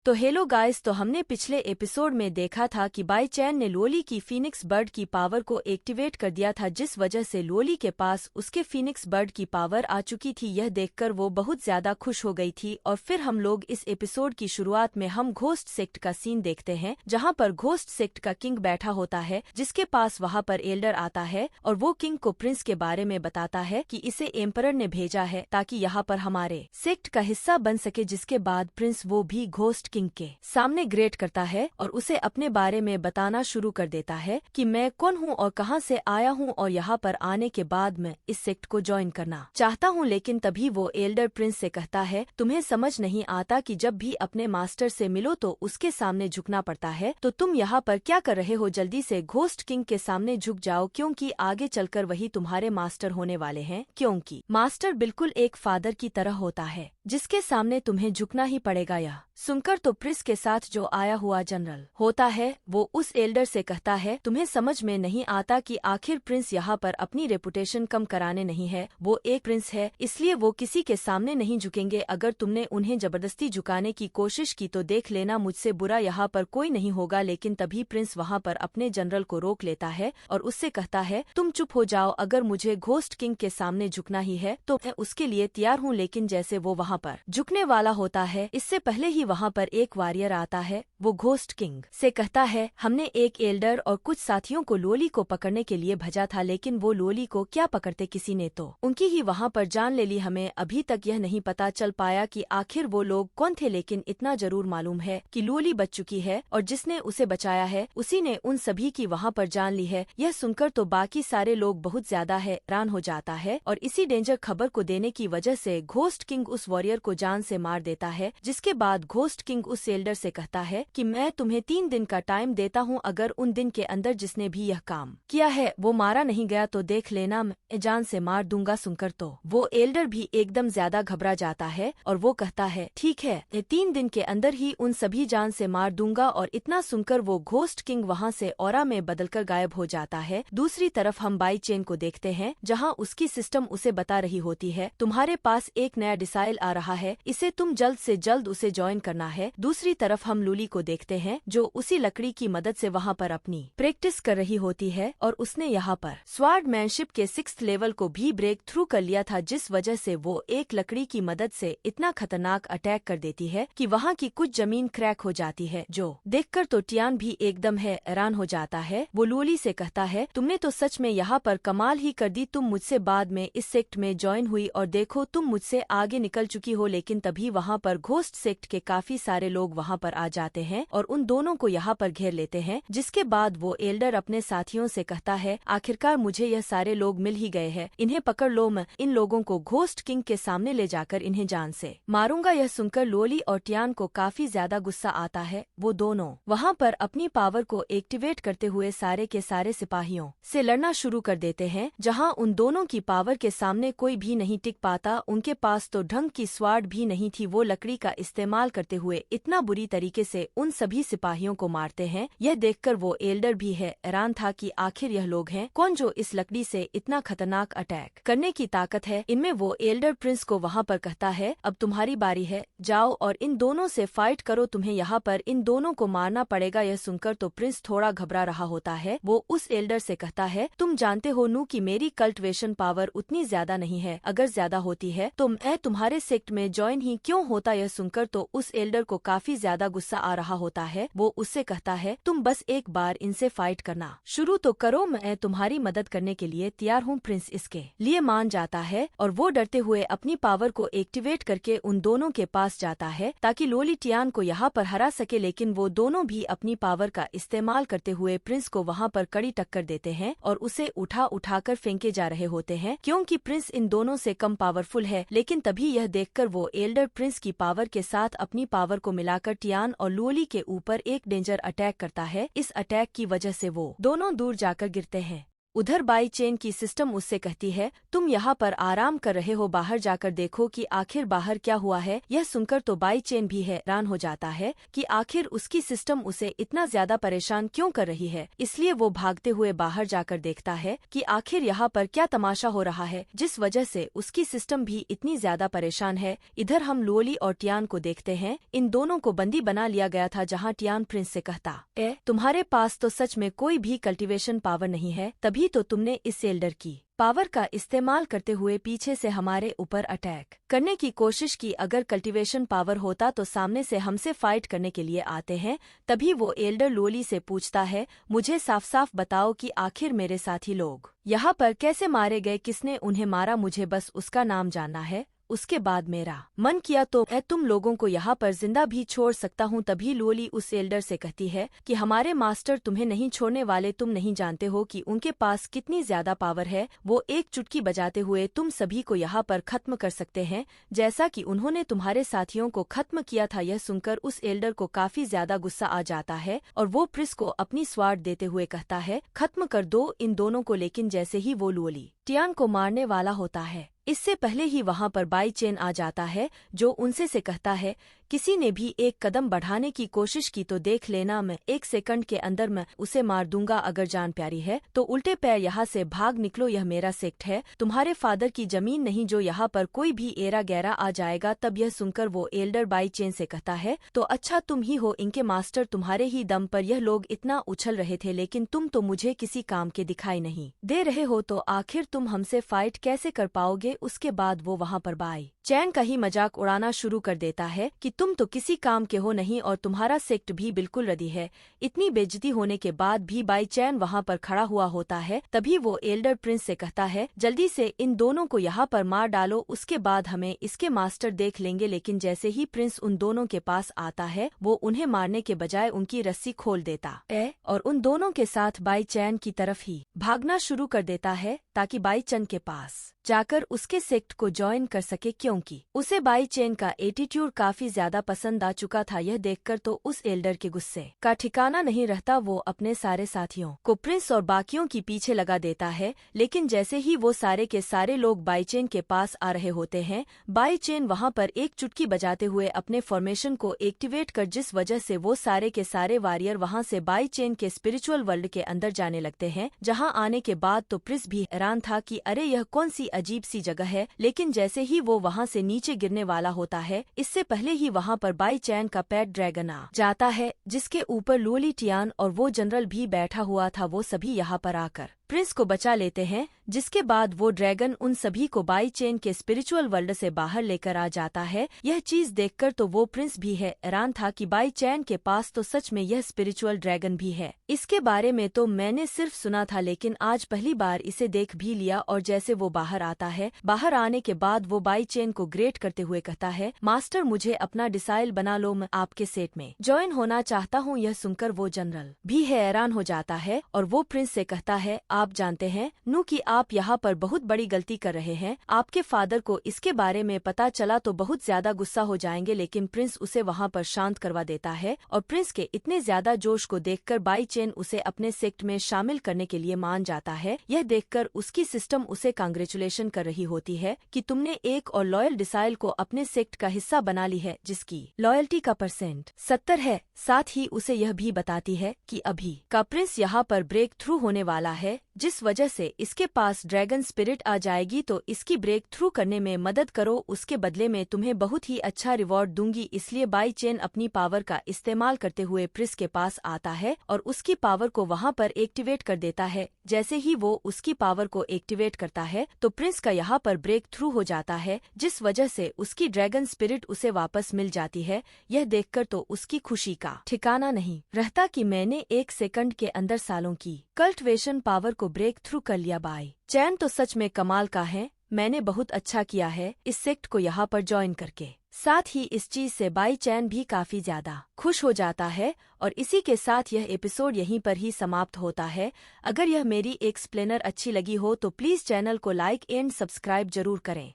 तो hello guys, तो हमने पिछले एपिसोड में देखा था कि बाई चैन ने लोली की फीनिक्स बर्ड की पावर को एक्टिवेट कर दिया था, जिस वजह से लोली के पास उसके फीनिक्स बर्ड की पावर आ चुकी थी। यह देखकर वो बहुत ज्यादा खुश हो गई थी। और फिर हम लोग इस एपिसोड की शुरुआत में हम घोस्ट सेक्ट का सीन देखते हैं, जहाँ पर घोस्ट सेक्ट का किंग बैठा होता है, जिसके पास वहाँ पर एल्डर आता है और वो किंग को प्रिंस के बारे में बताता है कि इसे एम्परर ने भेजा है ताकि यहाँ पर हमारे सेक्ट का हिस्सा बन सके। जिसके बाद प्रिंस वो भी घोस्ट किंग के सामने ग्रेट करता है और उसे अपने बारे में बताना शुरू कर देता है कि मैं कौन हूँ और कहाँ से आया हूँ, और यहाँ पर आने के बाद मैं इस सेक्ट को ज्वाइन करना चाहता हूँ। लेकिन तभी वो एल्डर प्रिंस से कहता है, तुम्हें समझ नहीं आता कि जब भी अपने मास्टर से मिलो तो उसके सामने झुकना पड़ता है, तो तुम यहाँ पर क्या कर रहे हो? जल्दी से घोस्ट किंग के सामने झुक जाओ, क्योंकि आगे चलकर वही तुम्हारे मास्टर होने वाले हैं। क्योंकि मास्टर बिल्कुल एक फादर की तरह होता है, जिसके सामने तुम्हें झुकना ही पड़ेगा। यह सुनकर तो प्रिंस के साथ जो आया हुआ जनरल होता है वो उस एल्डर से कहता है, तुम्हें समझ में नहीं आता कि आखिर प्रिंस यहाँ पर अपनी रेपुटेशन कम कराने नहीं है, वो एक प्रिंस है, इसलिए वो किसी के सामने नहीं झुकेंगे। अगर तुमने उन्हें जबरदस्ती झुकाने की कोशिश की तो देख लेना, मुझसे बुरा यहाँ पर कोई नहीं होगा। लेकिन तभी प्रिंस वहाँ पर अपने जनरल को रोक लेता है और उससे कहता है, तुम चुप हो जाओ, अगर मुझे घोस्ट किंग के सामने झुकना ही है तो मैं उसके लिए तैयार हूँ। लेकिन जैसे वो वहाँ पर झुकने वाला होता है, इससे पहले ही वहाँ पर एक वॉरियर आता है। वो घोस्ट किंग से कहता है, हमने एक एल्डर और कुछ साथियों को लोली को पकड़ने के लिए भेजा था, लेकिन वो लोली को क्या पकड़ते, किसी ने तो उनकी ही वहाँ पर जान ले ली। हमें अभी तक यह नहीं पता चल पाया कि आखिर वो लोग कौन थे, लेकिन इतना जरूर मालूम है कि लोली बच चुकी है और जिसने उसे बचाया है उसी ने उन सभी की वहाँ पर जान ली है। यह सुनकर तो बाकी सारे लोग बहुत ज्यादा हैरान हो जाता है और इसी डेंजर खबर को देने की वजह से घोस्ट किंग उस वॉरियर को जान से मार देता है। जिसके बाद घोस्ट किंग उस एल्डर से कहता है कि मैं तुम्हें 3 दिन का टाइम देता हूँ, अगर उन दिन के अंदर जिसने भी यह काम किया है वो मारा नहीं गया तो देख लेना, मैं जान से मार दूंगा। सुनकर तो वो एल्डर भी एकदम ज्यादा घबरा जाता है और वो कहता है, ठीक है, 3 दिन के अंदर ही उन सभी जान से मार दूंगा। और इतना सुनकर वो घोस्ट किंग वहाँ से ऑरा में बदलकर गायब हो जाता है। दूसरी तरफ हम बाई चेन को देखते हैं, जहाँ उसकी सिस्टम उसे बता रही होती है, तुम्हारे पास एक नया डिसाइल आ रहा है, इसे तुम जल्द से जल्द उसे ज्वाइन करना है। दूसरी तरफ हम लूली को देखते हैं, जो उसी लकड़ी की मदद से वहाँ पर अपनी प्रैक्टिस कर रही होती है और उसने यहाँ पर स्वॉर्डमैनशिप के 6th लेवल को भी ब्रेक थ्रू कर लिया था, जिस वजह से वो एक लकड़ी की मदद से इतना खतरनाक अटैक कर देती है कि वहाँ की कुछ जमीन क्रैक हो जाती है, जो देखकर तो टियान भी एकदम हैरान हो जाता है। वो लूली से कहता है, तुमने तो सच में यहाँ पर कमाल ही कर दी, तुम मुझसे बाद में इस सेक्ट में ज्वाइन हुई और देखो तुम मुझसे आगे निकल चुकी हो। लेकिन तभी वहाँ पर घोस्ट सेक्ट के काफी सारे लोग वहाँ पर आ जाते हैं और उन दोनों को यहाँ पर घेर लेते हैं। जिसके बाद वो एल्डर अपने साथियों से कहता है, आखिरकार मुझे यह सारे लोग मिल ही गए हैं, इन्हें पकड़ लो, मैं इन लोगों को घोस्ट किंग के सामने ले जाकर इन्हें जान से मारूंगा। यह सुनकर लोली और टियान को काफी ज्यादा गुस्सा आता है। वो दोनों वहाँ पर अपनी पावर को एक्टिवेट करते हुए सारे के सारे सिपाहियों से लड़ना शुरू कर देते हैं, जहाँ उन दोनों की पावर के सामने कोई भी नहीं टिक पाता। उनके पास तो ढंग की स्वार्ड भी नहीं थी। वो लकड़ी का इस्तेमाल करते हुए इतना बुरी तरीके से उन सभी सिपाहियों को मारते हैं। यह देखकर वो एल्डर भी हैरान था कि आखिर यह लोग हैं कौन जो इस लकड़ी से इतना खतरनाक अटैक करने की ताकत है इनमें। वो एल्डर प्रिंस को वहाँ पर कहता है, अब तुम्हारी बारी है, जाओ और इन दोनों से फाइट करो, तुम्हें यहाँ पर इन दोनों को मारना पड़ेगा। यह सुनकर तो प्रिंस थोड़ा घबरा रहा होता है। वो उस एल्डर से कहता है, तुम जानते हो नू कि मेरी कल्टिवेशन पावर उतनी ज्यादा नहीं है, अगर ज्यादा होती है तो मैं तुम्हारे सेक्ट में ज्वाइन ही क्यों होता। यह सुनकर तो उस एल्डर को काफी ज्यादा गुस्सा आ रहा होता है। वो उससे कहता है, तुम बस एक बार इनसे फाइट करना शुरू तो करो, मैं तुम्हारी मदद करने के लिए तैयार हूँ। प्रिंस इसके लिए मान जाता है और वो डरते हुए अपनी पावर को एक्टिवेट करके उन दोनों के पास जाता है ताकि लोली टियान को यहाँ पर हरा सके। लेकिन वो दोनों भी अपनी पावर का इस्तेमाल करते हुए प्रिंस को वहाँ पर कड़ी टक्कर देते हैं और उसे उठाकर फेंके जा रहे होते हैं, क्योंकि प्रिंस इन दोनों से कम पावरफुल है। लेकिन तभी यह देखकर वो एल्डर प्रिंस की पावर के साथ अपनी पावर को मिलाकर टियान और लोली के ऊपर एक डेंजर अटैक करता है। इस अटैक की वजह से वो दोनों दूर जाकर गिरते हैं। उधर बाई चेन की सिस्टम उससे कहती है, तुम यहाँ पर आराम कर रहे हो, बाहर जाकर देखो कि आखिर बाहर क्या हुआ है। यह सुनकर तो बाई चेन भी हैरान हो जाता है कि आखिर उसकी सिस्टम उसे इतना ज्यादा परेशान क्यों कर रही है। इसलिए वो भागते हुए बाहर जाकर देखता है कि आखिर यहाँ पर क्या तमाशा हो रहा है, जिस वजह से उसकी सिस्टम भी इतनी ज्यादा परेशान है। इधर हम लोली और टियान को देखते हैं। इन दोनों को बंदी बना लिया गया था, जहाँ टियान प्रिंस से कहता, तुम्हारे पास तो सच में कोई भी कल्टीवेशन पावर नहीं है, तभी तो तुमने इस एल्डर की पावर का इस्तेमाल करते हुए पीछे से हमारे ऊपर अटैक करने की कोशिश की। अगर कल्टीवेशन पावर होता तो सामने से हमसे फाइट करने के लिए आते हैं। तभी वो एल्डर लोली से पूछता है, मुझे साफ साफ बताओ कि आखिर मेरे साथी लोग यहाँ पर कैसे मारे गए, किसने उन्हें मारा, मुझे बस उसका नाम जानना है। उसके बाद मेरा मन किया तो मैं तुम लोगों को यहाँ पर जिंदा भी छोड़ सकता हूँ। तभी लोली उस एल्डर से कहती है कि हमारे मास्टर तुम्हें नहीं छोड़ने वाले, तुम नहीं जानते हो कि उनके पास कितनी ज्यादा पावर है। वो एक चुटकी बजाते हुए तुम सभी को यहाँ पर खत्म कर सकते हैं, जैसा कि उन्होंने तुम्हारे साथियों को खत्म किया था। यह सुनकर उस एल्डर को काफी ज्यादा गुस्सा आ जाता है और वो प्रिंस को अपनी स्वार्ड देते हुए कहता है, खत्म कर दो इन दोनों को। लेकिन जैसे ही वो लोली टियान को मारने वाला होता है, इससे पहले ही वहां पर बाई चेन आ जाता है, जो उनसे से कहता है, किसी ने भी एक कदम बढ़ाने की कोशिश की तो देख लेना, मैं 1 सेकंड के अंदर मैं उसे मार दूंगा। अगर जान प्यारी है तो उल्टे पैर यहाँ से भाग निकलो, यह मेरा सेक्ट है, तुम्हारे फादर की जमीन नहीं जो यहाँ पर कोई भी एरा गैरा आ जाएगा। तब यह सुनकर वो एल्डर बाई चेन से कहता है, तो अच्छा तुम ही हो इनके मास्टर, तुम्हारे ही दम पर यह लोग इतना उछल रहे थे, लेकिन तुम तो मुझे किसी काम के दिखाई नहीं दे रहे हो, तो आखिर तुम हमसे फाइट कैसे कर पाओगे। उसके बाद वो वहाँ पर बाई चैन का ही मजाक उड़ाना शुरू कर देता है कि तुम तो किसी काम के हो नहीं और तुम्हारा सेक्ट भी बिल्कुल रद्दी है। इतनी बेइज्जती होने के बाद भी बाई चैन वहाँ पर खड़ा हुआ होता है। तभी वो एल्डर प्रिंस से कहता है, जल्दी से इन दोनों को यहाँ पर मार डालो, उसके बाद हमें इसके मास्टर देख लेंगे। लेकिन जैसे ही प्रिंस उन दोनों के पास आता है, वो उन्हें मारने के बजाय उनकी रस्सी खोल देता है और उन दोनों के साथ बाई चैन की तरफ ही भागना शुरू कर देता है, ताकि बाई चैन के पास जाकर उसके सेक्ट को ज्वाइन कर सके, क्योंकि उसे बाई चेन का एटीट्यूड काफी ज्यादा पसंद आ चुका था। यह देखकर तो उस एल्डर के गुस्से का ठिकाना नहीं रहता। वो अपने सारे साथियों को प्रिंस और बाकियों की पीछे लगा देता है। लेकिन जैसे ही वो सारे के सारे लोग बाई चेन के पास आ रहे होते हैं, बाई चेन वहां पर एक चुटकी बजाते हुए अपने फॉर्मेशन को एक्टिवेट कर, जिस वजह से वो सारे के सारे वॉरियर वहां से बाई चेन के स्पिरिचुअल वर्ल्ड के अंदर जाने लगते हैं। जहां आने के बाद तो प्रिंस भी हैरान था कि अरे यह कौन सी अजीब सी जगह है। लेकिन जैसे ही वो वहां से नीचे गिरने वाला होता है, इससे पहले ही वहां पर बाई चैन का पेट ड्रैगन आ जाता है, जिसके ऊपर लोली टियान और वो जनरल भी बैठा हुआ था। वो सभी यहाँ पर आकर प्रिंस को बचा लेते हैं, जिसके बाद वो ड्रैगन उन सभी को बाई चेन के स्पिरिचुअल वर्ल्ड से बाहर लेकर आ जाता है। यह चीज देखकर तो वो प्रिंस भी हैरान था कि बाई चेन के पास तो सच में यह स्पिरिचुअल ड्रैगन भी है। इसके बारे में तो मैंने सिर्फ सुना था, लेकिन आज पहली बार इसे देख भी लिया। और जैसे वो बाहर आता है, बाहर आने के बाद वो बाई चेन को ग्रेट करते हुए कहता है, मास्टर मुझे अपना डिसाइल बना लो, मैं आपके सेट में ज्वाइन होना चाहता हूँ। यह सुनकर वो जनरल भी हैरान हो जाता है और वो प्रिंस से कहता है, आप जानते हैं नू कि आप यहाँ पर बहुत बड़ी गलती कर रहे हैं। आपके फादर को इसके बारे में पता चला तो बहुत ज्यादा गुस्सा हो जाएंगे। लेकिन प्रिंस उसे वहाँ पर शांत करवा देता है और प्रिंस के इतने ज्यादा जोश को देखकर बाई चेन उसे अपने सेक्ट में शामिल करने के लिए मान जाता है। यह देखकर उसकी सिस्टम उसे कांग्रेचुलेशन कर रही होती है कि तुमने एक और लॉयल डिसाइल को अपने सेक्ट का हिस्सा बना ली है, जिसकी लॉयल्टी का % 70 है। साथ ही उसे यह भी बताती है कि अभी का प्रिंस यहाँ पर ब्रेक थ्रू होने वाला है, जिस वजह से इसके पास ड्रैगन स्पिरिट आ जाएगी, तो इसकी ब्रेक थ्रू करने में मदद करो, उसके बदले में तुम्हें बहुत ही अच्छा रिवॉर्ड दूंगी। इसलिए बाई चेन अपनी पावर का इस्तेमाल करते हुए प्रिंस के पास आता है और उसकी पावर को वहां पर एक्टिवेट कर देता है। जैसे ही वो उसकी पावर को एक्टिवेट करता है, तो प्रिंस का यहाँ पर ब्रेक थ्रू हो जाता है, जिस वजह से उसकी ड्रैगन स्पिरिट उसे वापस मिल जाती है। यह देखकर तो उसकी खुशी का ठिकाना नहीं रहता कि मैंने 1 सेकंड के अंदर सालों की कल्टिवेशन पावर को ब्रेक थ्रू कर लिया। बाई चैन तो सच में कमाल का है, मैंने बहुत अच्छा किया है इस सेक्ट को यहाँ पर ज्वाइन करके। साथ ही इस चीज से बाई चैन भी काफी ज्यादा खुश हो जाता है। और इसी के साथ यह एपिसोड यहीं पर ही समाप्त होता है। अगर यह मेरी एक्सप्लेनर अच्छी लगी हो तो प्लीज चैनल को लाइक एंड सब्सक्राइब जरूर करें।